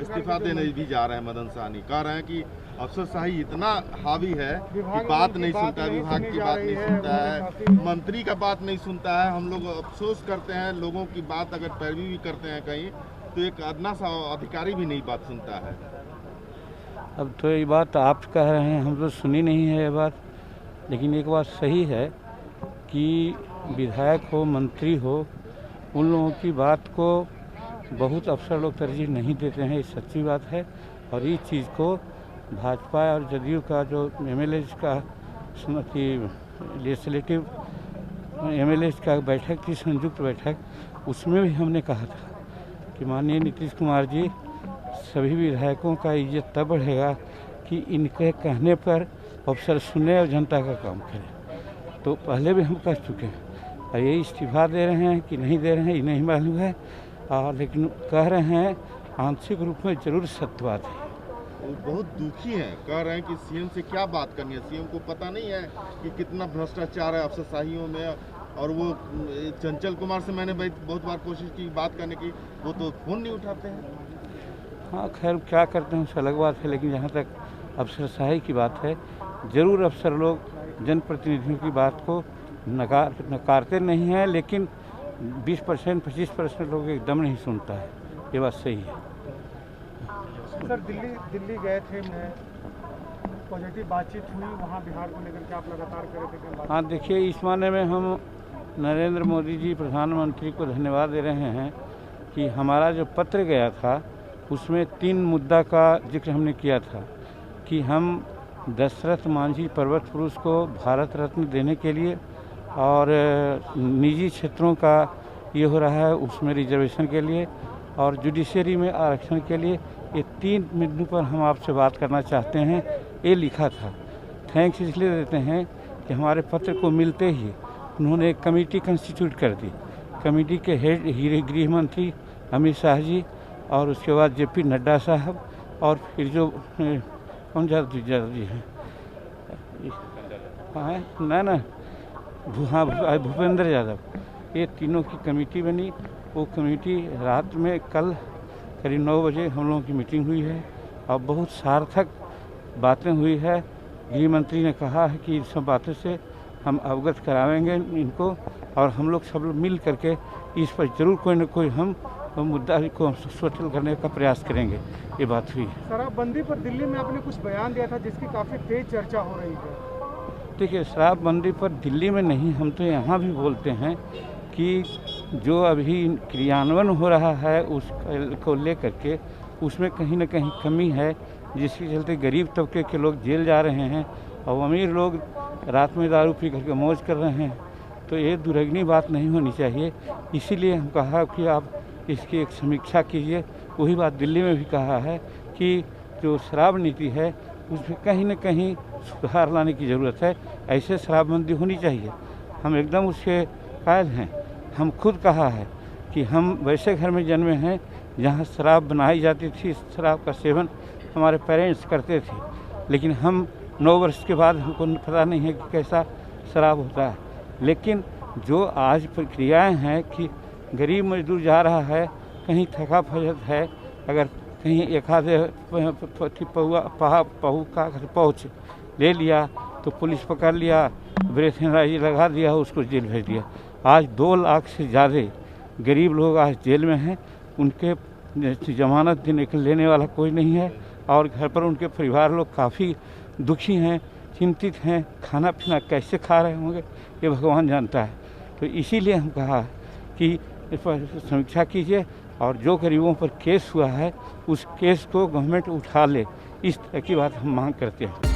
इस्तीफा देने भी जा रहे हैं मदन सहनी। कह रहे हैं कि अफसरशाही इतना हावी है कि बात नहीं सुनता है, विभाग की बात नहीं सुनता है, मंत्री का बात नहीं सुनता है। हम लोग अफसोस करते हैं, लोगों की बात अगर पैरवी भी करते हैं कहीं तो एक अदना सा अधिकारी भी नहीं बात सुनता है। अब तो ये बात आप कह रहे हैं, हम तो सुनी नहीं है ये बात, लेकिन एक बात सही है कि विधायक हो मंत्री हो उन लोगों की बात को बहुत अफसर लोग तरजीह नहीं देते हैं, ये सच्ची बात है। और इस चीज़ को भाजपा और जदयू का जो एमएलए का लेजिस्लेटिव एमएलए का बैठक थी, संयुक्त बैठक, उसमें भी हमने कहा था कि माननीय नीतीश कुमार जी, सभी विधायकों का इज्जत तब बढ़ेगा कि इनके कहने पर अफसर सुने और जनता का काम करें। तो पहले भी हम कह चुके हैं और ये इस्तीफा दे रहे हैं कि नहीं दे रहे हैं ये नहीं मालूम है, लेकिन कह रहे हैं आंशिक रूप में जरूर सत्यवाद है। वो बहुत दुखी हैं, कह रहे हैं कि सीएम से क्या बात करनी है, सीएम को पता नहीं है कि कितना भ्रष्टाचार है अफसरशाहियों में। और वो चंचल कुमार से मैंने बहुत बार कोशिश की बात करने की, वो तो फोन नहीं उठाते हैं। हाँ खैर क्या करते हैं उससे अलग बात है, लेकिन जहाँ तक अफसरशाही की बात है, ज़रूर अफसर लोग जनप्रतिनिधियों की बात को नकारते नहीं हैं, लेकिन 20% 25% लोग एकदम नहीं सुनता है, ये बात सही है। सर दिल्ली गए थे, पॉजिटिव बातचीत हुई वहाँ बिहार को लेकर के, आप लगातार कर रहे थे। हाँ देखिए, इस माने में हम नरेंद्र मोदी जी प्रधानमंत्री को धन्यवाद दे रहे हैं कि हमारा जो पत्र गया था उसमें 3 मुद्दा का जिक्र हमने किया था कि हम दशरथ मांझी पर्वत पुरुष को भारत रत्न देने के लिए और निजी क्षेत्रों का ये हो रहा है उसमें रिजर्वेशन के लिए और जुडिशरी में आरक्षण के लिए, ये 3 मुद्दों पर हम आपसे बात करना चाहते हैं, ये लिखा था। थैंक्स इसलिए देते हैं कि हमारे पत्र को मिलते ही उन्होंने एक कमेटी कंस्टिट्यूट कर दी। कमेटी के हेड गृह मंत्री अमित शाह जी और उसके बाद जेपी नड्डा साहब और फिर जो कौन यादव जी हैं, ना भूपेंद्र यादव, ये तीनों की कमेटी बनी। वो कमेटी रात में कल करीब 9 बजे हम लोगों की मीटिंग हुई है और बहुत सार्थक बातें हुई है। गृह मंत्री ने कहा है कि इन सब बातों से हम अवगत करावेंगे इनको और हम लोग सब लोग मिल करके इस पर जरूर कोई न कोई हम मुद्दा को सेटल करने का प्रयास करेंगे, ये बात हुई है। शराबबंदी पर दिल्ली में आपने कुछ बयान दिया था जिसकी काफ़ी तेज चर्चा हो रही है। देखिए, शराबबंदी पर दिल्ली में नहीं, हम तो यहाँ भी बोलते हैं कि जो अभी क्रियान्वयन हो रहा है उसको लेकर के उसमें कहीं ना कहीं कमी है, जिसके चलते गरीब तबके के लोग जेल जा रहे हैं और अमीर लोग रात में दारू पी करके मौज कर रहे हैं। तो ये दुर्भाग्य बात नहीं होनी चाहिए, इसीलिए हम कहा कि आप इसकी एक समीक्षा कीजिए। वही बात दिल्ली में भी कहा है कि जो शराब नीति है उसमें कहीं न कहीं सुधार लाने की ज़रूरत है, ऐसे शराबबंदी होनी चाहिए। हम एकदम उसके कायल हैं। हम खुद कहा है कि हम वैसे घर में जन्मे हैं जहाँ शराब बनाई जाती थी, शराब का सेवन हमारे पेरेंट्स करते थे, लेकिन हम 9 वर्ष के बाद हमको पता नहीं है कि कैसा शराब होता है। लेकिन जो आज प्रक्रियाएं हैं कि गरीब मजदूर जा रहा है, कहीं थका फजत है, अगर कहीं एक आधे पहू का पहुँच ले लिया तो पुलिस पकड़ लिया, ब्रेथ एनालाइजर लगा दिया, उसको जेल भेज दिया। आज 2 लाख से ज़्यादा गरीब लोग आज जेल में हैं, उनके जमानत लेने वाला कोई नहीं है और घर पर उनके परिवार लोग काफ़ी दुखी हैं, चिंतित हैं, खाना पीना कैसे खा रहे होंगे ये भगवान जानता है। तो इसीलिए हम कहा कि इस पर समीक्षा कीजिए और जो गरीबों पर केस हुआ है उस केस को गवर्नमेंट उठा ले, इस तरह की बात हम मांग करते हैं।